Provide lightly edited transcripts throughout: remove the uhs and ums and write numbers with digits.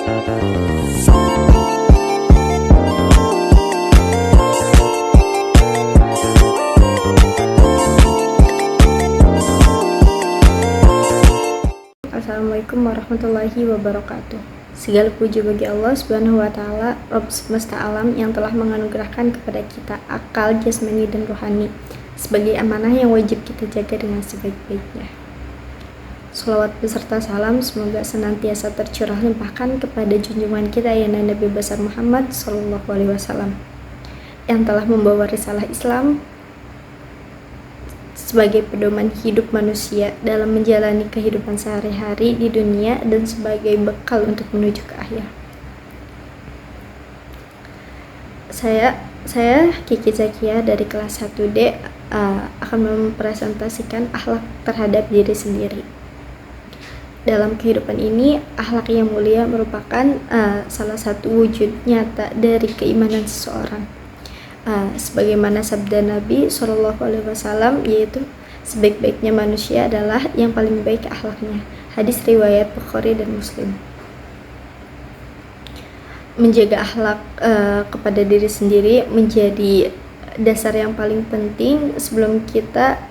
Assalamualaikum warahmatullahi wabarakatuh. Segala puji bagi Allah Subhanahu wa taala, Rabb semesta alam yang telah menganugerahkan kepada kita akal jasmani dan rohani sebagai amanah yang wajib kita jaga dengan sebaik-baiknya. Shalawat beserta salam semoga senantiasa tercurah limpahkan kepada junjungan kita Ayahanda Nabi besar Muhammad sallallahu alaihi wasallam yang telah membawa risalah Islam sebagai pedoman hidup manusia dalam menjalani kehidupan sehari-hari di dunia dan sebagai bekal untuk menuju ke akhir. Saya Kiki Zakia dari kelas 1D akan mempresentasikan akhlak terhadap diri sendiri. Dalam kehidupan ini, akhlak yang mulia merupakan salah satu wujud nyata dari keimanan seseorang. Sebagaimana sabda Nabi Shallallahu Alaihi Wasallam, yaitu sebaik-baiknya manusia adalah yang paling baik akhlaknya. Hadis riwayat Bukhari dan Muslim. Menjaga akhlak kepada diri sendiri menjadi dasar yang paling penting sebelum kita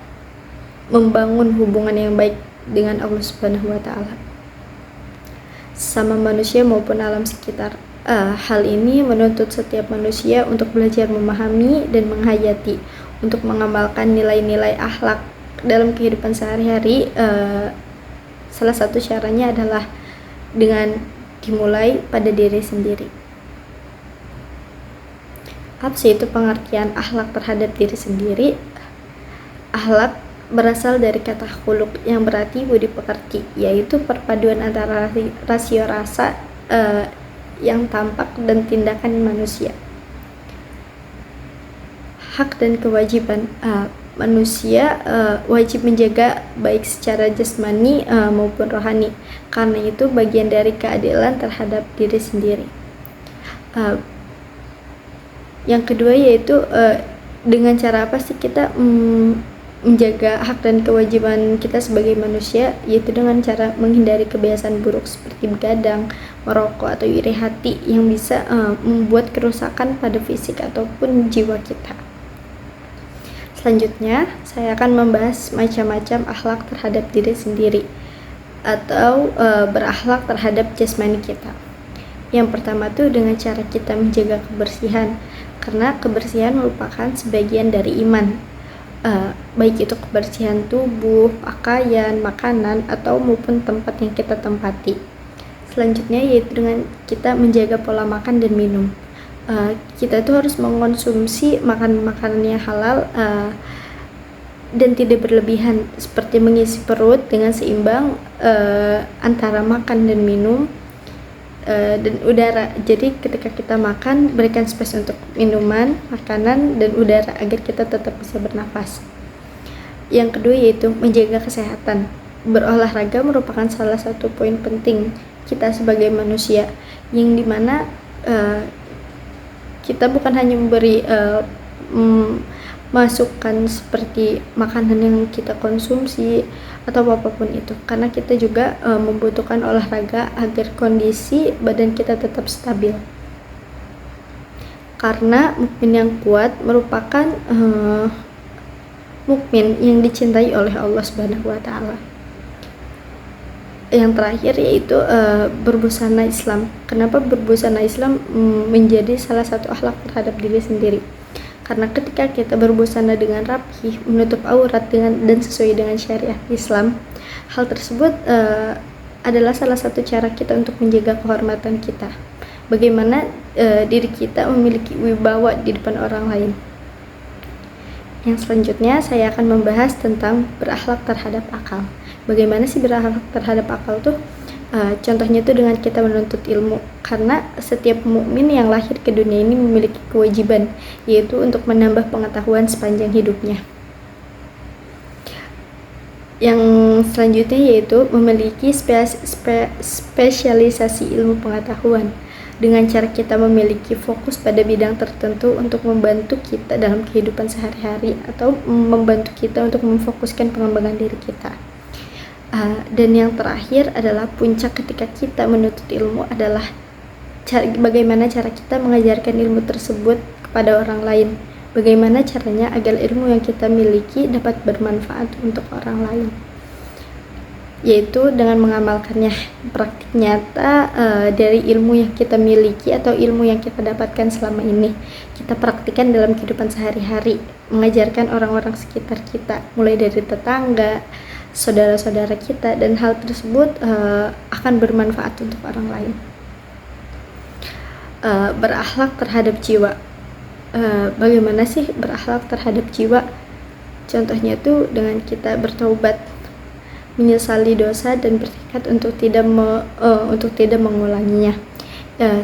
membangun hubungan yang baik dengan Allah Subhanahu Wa Taala, sama manusia maupun alam sekitar. Hal ini menuntut setiap manusia untuk belajar memahami dan menghayati, untuk mengamalkan nilai-nilai akhlak dalam kehidupan sehari-hari. Salah satu caranya adalah dengan dimulai pada diri sendiri. Apa sih itu pengertian akhlak terhadap diri sendiri? Akhlak berasal dari kata khuluq yang berarti budi pekerti, yaitu perpaduan antara rasio rasa yang tampak dan tindakan manusia. Hak dan kewajiban manusia wajib menjaga baik secara jasmani maupun rohani, karena itu bagian dari keadilan terhadap diri sendiri. Yang kedua yaitu dengan cara apa sih kita menjaga hak dan kewajiban kita sebagai manusia, yaitu dengan cara menghindari kebiasaan buruk seperti begadang, merokok, atau iri hati yang bisa membuat kerusakan pada fisik ataupun jiwa kita. Selanjutnya, saya akan membahas macam-macam akhlak terhadap diri sendiri atau berakhlak terhadap jasmani kita. Yang pertama tuh dengan cara kita menjaga kebersihan, karena kebersihan merupakan sebagian dari iman. Baik itu kebersihan tubuh, pakaian, makanan, atau maupun tempat yang kita tempati. Selanjutnya yaitu dengan kita menjaga pola makan dan minum. Kita tuh harus mengkonsumsi makanan yang halal dan tidak berlebihan, seperti mengisi perut dengan seimbang antara makan dan minum dan udara. Jadi ketika kita makan, berikan space untuk minuman, makanan, dan udara agar kita tetap bisa bernafas. Yang kedua yaitu menjaga kesehatan. Berolahraga merupakan salah satu poin penting kita sebagai manusia, yang dimana kita bukan hanya memberi masukan seperti makanan yang kita konsumsi atau apapun itu, karena kita juga membutuhkan olahraga agar kondisi badan kita tetap stabil. Karena mukmin yang kuat merupakan mukmin yang dicintai oleh Allah Subhanahu wa taala. Yang terakhir yaitu berbusana Islam. Kenapa berbusana Islam menjadi salah satu akhlak terhadap diri sendiri? Karena ketika kita berbusana dengan rapi, menutup aurat dan sesuai dengan syariat Islam, hal tersebut adalah salah satu cara kita untuk menjaga kehormatan kita. Bagaimana diri kita memiliki wibawa di depan orang lain. Yang selanjutnya saya akan membahas tentang berakhlak terhadap akal. Bagaimana sih berakhlak terhadap akal tuh? Contohnya itu dengan kita menuntut ilmu, karena setiap mukmin yang lahir ke dunia ini memiliki kewajiban, yaitu untuk menambah pengetahuan sepanjang hidupnya. Yang selanjutnya yaitu memiliki spesialisasi ilmu pengetahuan, dengan cara kita memiliki fokus pada bidang tertentu untuk membantu kita dalam kehidupan sehari-hari atau membantu kita untuk memfokuskan pengembangan diri kita. Dan yang terakhir adalah puncak ketika kita menuntut ilmu adalah bagaimana cara kita mengajarkan ilmu tersebut kepada orang lain. Bagaimana caranya agar ilmu yang kita miliki dapat bermanfaat untuk orang lain, yaitu dengan mengamalkannya. Praktik nyata dari ilmu yang kita miliki atau ilmu yang kita dapatkan selama ini kita praktikkan dalam kehidupan sehari-hari, mengajarkan orang-orang sekitar kita, mulai dari tetangga, saudara-saudara kita, dan hal tersebut akan bermanfaat untuk orang lain. Berakhlak terhadap jiwa. Bagaimana sih berakhlak terhadap jiwa? Contohnya tuh dengan kita bertaubat, menyesali dosa dan bertekad untuk tidak mengulanginya.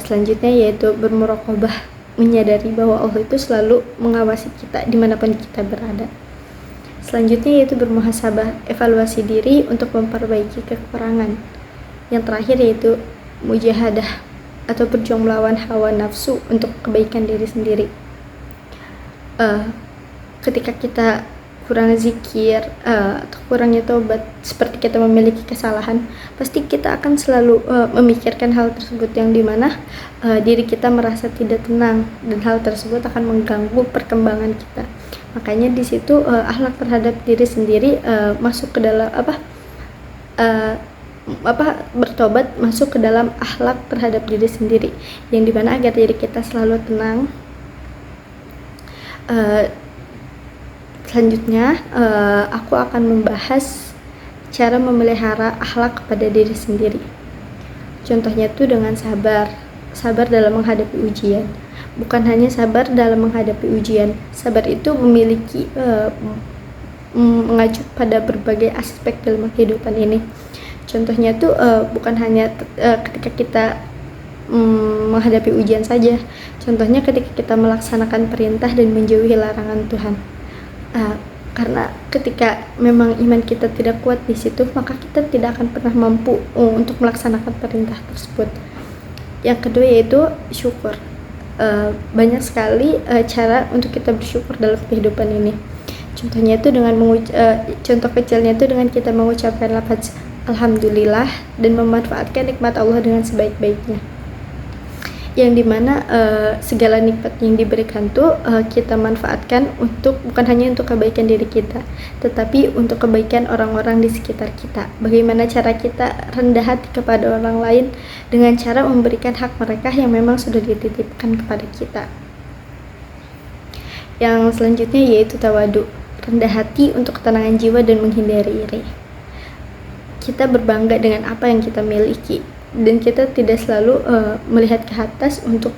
Selanjutnya yaitu bermuraqabah, menyadari bahwa Allah itu selalu mengawasi kita dimanapun kita berada. Selanjutnya yaitu bermuhasabah, evaluasi diri untuk memperbaiki kekurangan. Yang terakhir yaitu mujahadah atau berjuang melawan hawa nafsu untuk kebaikan diri sendiri. Ketika kita kurang zikir atau kurangnya taubat, seperti kita memiliki kesalahan, pasti kita akan selalu memikirkan hal tersebut, yang dimana diri kita merasa tidak tenang, dan hal tersebut akan mengganggu perkembangan kita. Makanya di situ akhlak terhadap diri sendiri masuk ke dalam bertobat masuk ke dalam akhlak terhadap diri sendiri, yang dimana agar diri kita selalu tenang. Selanjutnya aku akan membahas cara memelihara akhlak kepada diri sendiri. Contohnya itu dengan sabar dalam menghadapi ujian. Bukan hanya sabar dalam menghadapi ujian, sabar itu memiliki mengacu pada berbagai aspek dalam kehidupan ini. Contohnya itu bukan hanya ketika kita menghadapi ujian saja. Contohnya ketika kita melaksanakan perintah dan menjauhi larangan Tuhan. Karena ketika memang iman kita tidak kuat di situ, maka kita tidak akan pernah mampu untuk melaksanakan perintah tersebut. Yang kedua yaitu syukur. Banyak sekali cara untuk kita bersyukur dalam kehidupan ini. Contohnya itu dengan contoh kecilnya itu dengan kita mengucapkan lafaz alhamdulillah dan memanfaatkan nikmat Allah dengan sebaik-baiknya, yang dimana segala nikmat yang diberikan tuh kita manfaatkan untuk bukan hanya untuk kebaikan diri kita, tetapi untuk kebaikan orang-orang di sekitar kita. Bagaimana cara kita rendah hati kepada orang lain dengan cara memberikan hak mereka yang memang sudah dititipkan kepada kita. Yang selanjutnya yaitu tawadu, rendah hati untuk ketenangan jiwa dan menghindari iri. Kita berbangga dengan apa yang kita miliki, dan kita tidak selalu melihat ke atas untuk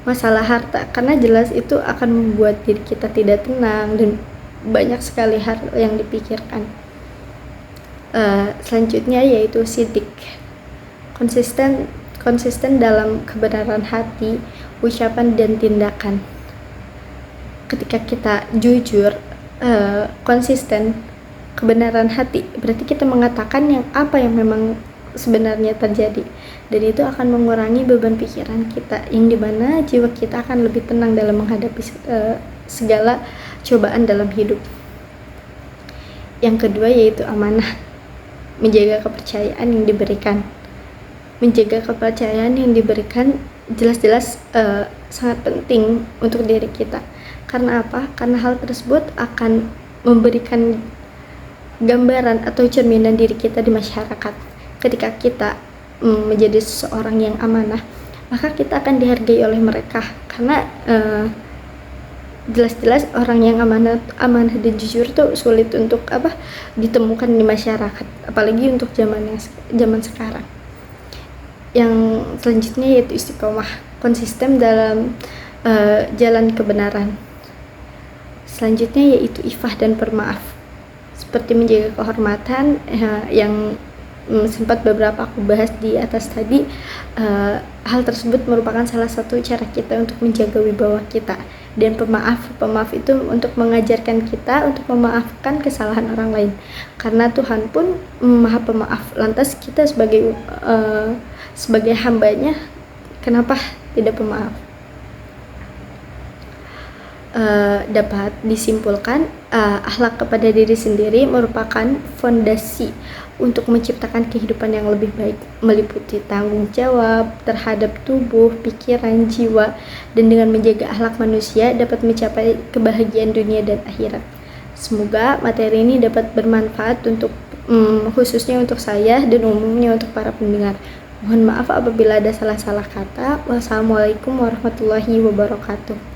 masalah harta, karena jelas itu akan membuat diri kita tidak tenang dan banyak sekali hal yang dipikirkan. Selanjutnya yaitu sidik, konsisten dalam kebenaran hati, ucapan dan tindakan. Ketika kita jujur, konsisten, kebenaran hati, berarti kita mengatakan apa yang memang sebenarnya terjadi, dan itu akan mengurangi beban pikiran kita, yang dimana jiwa kita akan lebih tenang dalam menghadapi segala cobaan dalam hidup. Yang kedua yaitu amanah, menjaga kepercayaan yang diberikan. Menjaga kepercayaan yang diberikan jelas-jelas sangat penting untuk diri kita. Karena apa? Karena hal tersebut akan memberikan gambaran atau cerminan diri kita di masyarakat. Ketika kita menjadi seseorang yang amanah, maka kita akan dihargai oleh mereka, karena jelas-jelas orang yang amanah dan jujur tuh sulit untuk ditemukan di masyarakat, apalagi untuk zaman sekarang. Yang selanjutnya yaitu istiqomah, konsisten dalam jalan kebenaran. Selanjutnya yaitu ifah dan permaaf, seperti menjaga kehormatan yang sempat beberapa aku bahas di atas tadi. Hal tersebut merupakan salah satu cara kita untuk menjaga wibawa kita. Dan pemaaf itu untuk mengajarkan kita untuk memaafkan kesalahan orang lain, karena Tuhan pun maha pemaaf. Lantas kita sebagai hambanya, kenapa tidak pemaaf? Dapat disimpulkan akhlak kepada diri sendiri merupakan fondasi untuk menciptakan kehidupan yang lebih baik, meliputi tanggung jawab terhadap tubuh, pikiran, jiwa, dan dengan menjaga akhlak manusia dapat mencapai kebahagiaan dunia dan akhirat. Semoga materi ini dapat bermanfaat untuk khususnya untuk saya dan umumnya untuk para pendengar. Mohon maaf apabila ada salah-salah kata. Wassalamualaikum warahmatullahi wabarakatuh.